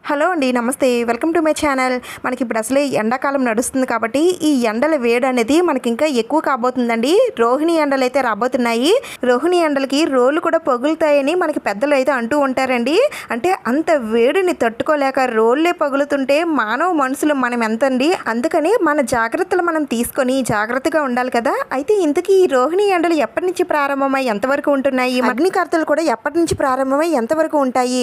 Hello అండి, నమస్తే. Welcome to my channel. మనకి ఇప్పుడు అసలే ఎండాకాలం నడుస్తుంది కాబట్టి ఈ ఎండల వేడి అనేది మనకి ఇంకా ఎక్కువ కాబోతుందండి. రోహిణి ఎండలు అయితే రాబోతున్నాయి. రోహిణి ఎండలకి రోళ్ళు కూడా పగులుతాయని మనకి పెద్దలు అయితే అంటూ ఉంటారండి. అంటే అంత వేడిని తట్టుకోలేక రోళ్ళే పగులుతుంటే మానవ మనుషులు మనం ఎంతండి. అందుకని మన జాగ్రత్తలు మనం తీసుకొని జాగ్రత్తగా ఉండాలి కదా. అయితే ఇంతకీ ఈ రోహిణి ఎండలు ఎప్పటి నుంచి ప్రారంభమై ఎంతవరకు ఉంటున్నాయి, అగ్నికర్తలు కూడా ఎప్పటి నుంచి ప్రారంభమై ఎంతవరకు ఉంటాయి,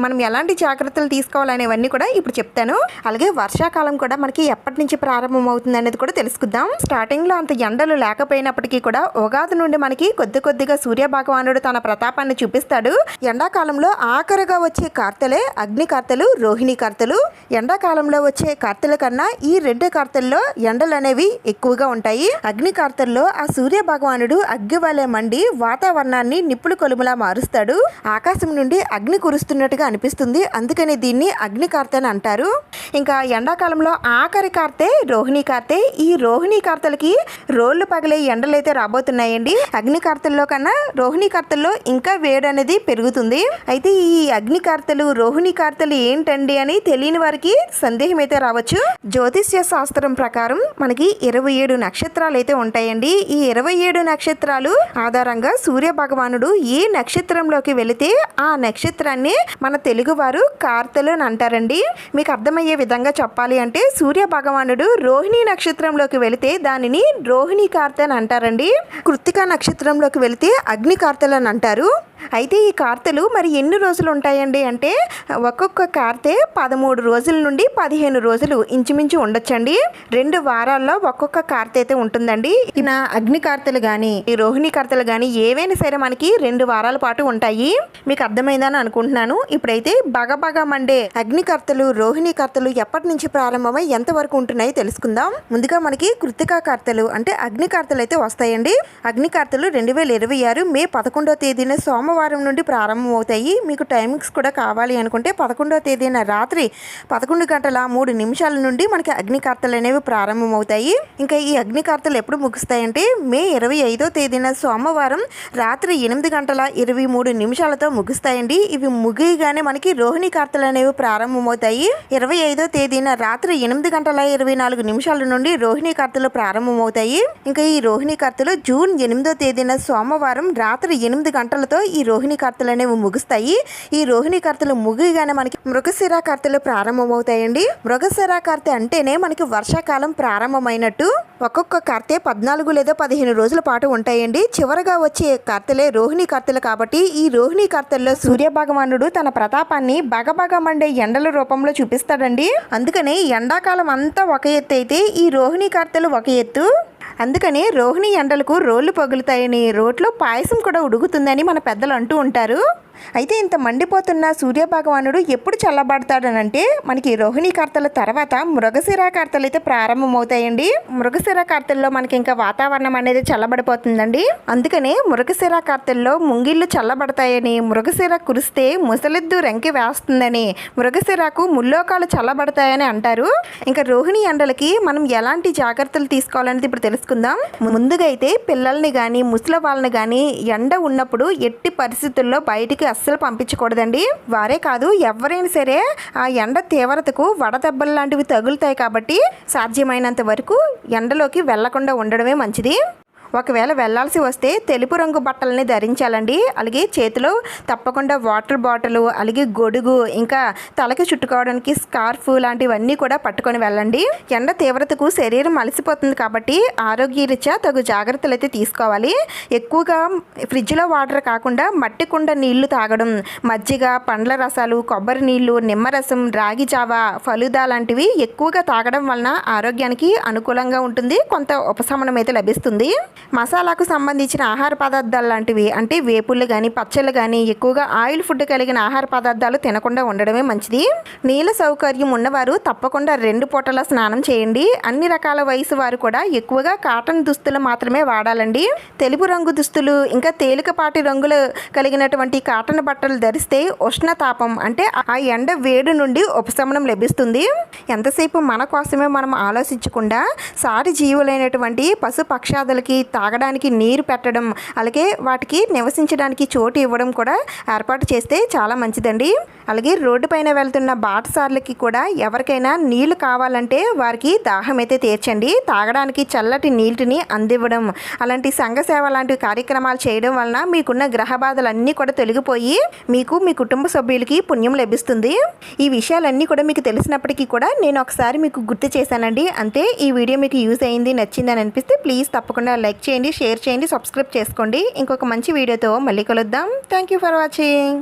మనం ఎలాంటి జాగ్రత్తలు తీసుకోవాలి అనేవన్నీ కూడా ఇప్పుడు చెప్తాను. అలాగే వర్షాకాలం కూడా మనకి ఎప్పటి నుంచి ప్రారంభం అవుతుంది అనేది కూడా తెలుసుకుందాం. స్టార్టింగ్ లో అంత ఎండలు లేకపోయినప్పటికీ కూడా ఉగాది నుండి మనకి కొద్ది కొద్దిగా సూర్య భగవానుడు తన ప్రతాపాన్ని చూపిస్తాడు. ఎండాకాలంలో ఆఖరుగా వచ్చే కార్తెలే అగ్ని కార్తెలు, రోహిణి కార్తెలు. ఎండాకాలంలో వచ్చే కార్తెల కన్నా ఈ రెండు కార్తెల్లో ఎండలు అనేవి ఎక్కువగా ఉంటాయి. అగ్ని కార్తెల్లో ఆ సూర్య భగవానుడు అగ్గి వలె మండి వాతావరణాన్ని నిప్పులు కొలుములా మారుస్తాడు. ఆకాశం నుండి అగ్ని కురుస్తున్నట్టుగా అనిపిస్తుంది. అందుకని దీన్ని అగ్ని కార్తె అని అంటారు. ఇంకా ఎండాకాలంలో ఆఖరి కార్తె రోహిణి కార్తె. ఈ రోహిణి కార్తెలకి రోళ్లు పగిలే ఎండలు అయితే రాబోతున్నాయండి. అగ్ని కార్తెల్లో కన్నా రోహిణి కార్తెల్లో ఇంకా వేడి అనేది పెరుగుతుంది. అయితే ఈ అగ్ని కార్తెలు రోహిణి కార్తెలు ఏంటండి అని తెలియని వారికి సందేహం అయితే రావచ్చు. జ్యోతిష్య శాస్త్రం ప్రకారం మనకి 27 నక్షత్రాలు అయితే ఉంటాయండి. ఈ 27 నక్షత్రాలు ఆధారంగా సూర్య భగవానుడు ఏ నక్షత్రంలోకి వెళితే ఆ నక్షత్రాన్ని మన తెలుగు వారు కార్తెలు అని అంటారండి. మీకు అర్థమయ్యే విధంగా చెప్పాలి అంటే సూర్య భగవానుడు రోహిణి నక్షత్రంలోకి వెళితే దానిని రోహిణి కార్తె అని అంటారండి. కృత్తిక నక్షత్రంలోకి వెళితే అగ్ని కార్తెలు అని అంటారు. అయితే ఈ కార్తెలు మరి ఎన్ని రోజులు ఉంటాయండి అంటే ఒక్కొక్క కార్తె 13 రోజుల నుండి 15 రోజులు ఇంచుమించు ఉండొచ్చండి. 2 వారాల్లో ఒక్కొక్క కార్తె అయితే ఉంటుందండి. నా అగ్ని కార్తెలు కానీ ఈ రోహిణి కార్తెలు కానీ ఏవైనా సరే మనకి 2 వారాల పాటు ఉంటాయి. మీకు అర్థమైందని అనుకుంటున్నాను. ఇప్పుడైతే బగబగ మండే అగ్ని కార్తెలు రోహిణి కార్తెలు ఎప్పటి నుంచి ప్రారంభమై ఎంతవరకు ఉంటున్నాయో తెలుసుకుందాం. ముందుగా మనకి కృత్తికా కార్తెలు అంటే అగ్ని కార్తెలు అయితే వస్తాయండి. అగ్ని కార్తెలు 2026 మే 11వ తేదీన సోమవారం నుండి ప్రారంభమవుతాయి. మీకు టైమింగ్స్ కూడా కావాలి అనుకుంటే 11వ తేదీన రాత్రి 11:03 నుండి మనకి అగ్ని కార్తెలు అనేవి ప్రారంభమవుతాయి. ఇంకా ఈ అగ్ని కార్తెలు ఎప్పుడు ముగుస్తాయంటే మే 25వ తేదీన సోమవారం రాత్రి 8:23 ముగుస్తాయండి. ఇవి ముగియగానే మనకి రోహిణి కార్తెలు అనేవి ప్రారంభమవుతాయి. 25వ తేదీన రాత్రి 8:24 నుండి రోహిణి కార్తెలు ప్రారంభమవుతాయి. ఇంకా ఈ రోహిణి కార్తెలు జూన్ 8వ తేదీన సోమవారం రాత్రి 8 గంటలతో ఈ రోహిణి కార్తెలు అనేవి ముగుస్తాయి. ఈ రోహిణి కార్తెలు ముగియగానే మనకి మృగశిర కార్తెలు ప్రారంభమవుతాయండి. మృగశిర కార్తె అంటేనే మనకి వర్షాకాలం ప్రారంభమైనట్టు. ఒక్కొక్క కార్తె 14 లేదా 15 రోజుల పాటు ఉంటాయండి. చివరగా వచ్చే కార్తెలే రోహిణి కార్తెలు కాబట్టి ఈ రోహిణి కార్తెల్లో సూర్య భగవానుడు తన ప్రతాపాన్ని బగబగ మండే ఎండల రూపంలో చూపిస్తాడండి. అందుకనే ఎండాకాలం అంతా ఒక ఎత్తు అయితే ఈ రోహిణి కార్తెలు ఒక ఎత్తు. అందుకని రోహిణి ఎండలకు రోళ్ళు పగులుతాయని రోట్లో పాయసం కూడా ఉడుకుతుందని మన పెద్దలు అంటూ ఉంటారు. అయితే ఇంత మండిపోతున్న సూర్య భగవానుడు ఎప్పుడు చల్లబడతాడనంటే మనకి రోహిణి కార్తెల తర్వాత మృగశిర కార్తెలు అయితే ప్రారంభమవుతాయండి. మృగశిర కార్తెల్లో మనకి ఇంకా వాతావరణం అనేది చల్లబడిపోతుందండి. అందుకనే మృగశిర కార్తెల్లో ముంగిళ్ళు చల్లబడతాయని, మృగశిర కురిస్తే ముసలిద్దు రెంకి వేస్తుందని, మృగశిరకు ముల్లోకాలు చల్లబడతాయని అంటారు. ఇంకా రోహిణి ఎండలకి మనం ఎలాంటి జాగ్రత్తలు తీసుకోవాలనేది ఇప్పుడు తెలుసుకుందాం. ముందుగా అయితే పిల్లల్ని కానీ ముసలి వాళ్ళని కానీ ఎండ ఉన్నప్పుడు ఎట్టి పరిస్థితుల్లో బయటికి అస్సలు పంపించకూడదండి. వారే కాదు ఎవరైనా సరే ఆ ఎండ తీవ్రతకు వడదెబ్బలు లాంటివి తగులుతాయి కాబట్టి సాధ్యమైనంత వరకు ఎండలోకి వెళ్లకుండా ఉండడమే మంచిది. ఒకవేళ వెళ్లాల్సి వస్తే తెలుపు రంగు బట్టలని ధరించాలండి. అలాగే చేతిలో తప్పకుండా వాటర్ బాటిల్, అలాగే గొడుగు, ఇంకా తలకి చుట్టుకోవడానికి స్కార్ఫ్ లాంటివన్నీ కూడా పట్టుకొని వెళ్ళండి. ఎండ తీవ్రతకు శరీరం అలసిపోతుంది కాబట్టి ఆరోగ్యరీత్యా తగు జాగ్రత్తలు అయితే తీసుకోవాలి. ఎక్కువగా ఫ్రిడ్జ్లో వాటర్ కాకుండా మట్టి కుండ నీళ్లు తాగడం, మజ్జిగ, పండ్ల రసాలు, కొబ్బరి నీళ్లు, నిమ్మరసం, రాగి జావ, ఫలుదా లాంటివి ఎక్కువగా తాగడం వలన ఆరోగ్యానికి అనుకూలంగా ఉంటుంది. కొంత ఉపశమనం అయితే లభిస్తుంది. మసాలాకు సంబంధించిన ఆహార పదార్థాలు లాంటివి అంటే వేపుళ్ళు కానీ పచ్చళ్ళు కానీ ఎక్కువగా ఆయిల్ ఫుడ్ కలిగిన ఆహార పదార్థాలు తినకుండా ఉండడమే మంచిది. నీళ్ళ సౌకర్యం ఉన్నవారు తప్పకుండా 2 పూటల స్నానం చేయండి. అన్ని రకాల వయసు వారు కూడా ఎక్కువగా కాటన్ దుస్తులు మాత్రమే వాడాలండి. తెలుపు రంగు దుస్తులు ఇంకా తేలికపాటి రంగులు కలిగినటువంటి కాటన్ బట్టలు ధరిస్తే ఉష్ణతాపం అంటే ఆ ఎండ వేడి నుండి ఉపశమనం లభిస్తుంది. ఎంతసేపు మన కోసమే మనం ఆలోచించకుండా సాటి జీవులైనటువంటి పశు పక్షాదులకి తాగడానికి నీరు పెట్టడం, అలాగే వాటికి నివసించడానికి చోటు ఇవ్వడం కూడా ఏర్పాటు చేస్తే చాలా మంచిదండి. అలాగే రోడ్డు పైన వెళ్తున్న బాటసార్లకి కూడా ఎవరికైనా నీళ్లు కావాలంటే వారికి దాహం అయితే తీర్చండి, తాగడానికి చల్లటి నీటిని అందివ్వడం, అలాంటి సంఘ సేవ లాంటి కార్యక్రమాలు చేయడం వలన మీకున్న గ్రహ బాధలన్నీ కూడా తొలగిపోయి మీకు మీ కుటుంబ సభ్యులకి పుణ్యం లభిస్తుంది. ఈ విషయాలన్నీ కూడా మీకు తెలిసినప్పటికీ కూడా నేను ఒకసారి మీకు గుర్తు చేశానండి. అంతే. ఈ వీడియో మీకు యూజ్ అయింది, నచ్చిందని అనిపిస్తే ప్లీజ్ తప్పకుండా లైక్ చేయండి, షేర్ చేయండి, సబ్స్క్రైబ్ చేసుకోండి. ఇంకొక మంచి వీడియోతో మళ్ళీ కలుద్దాం. Thank you for watching.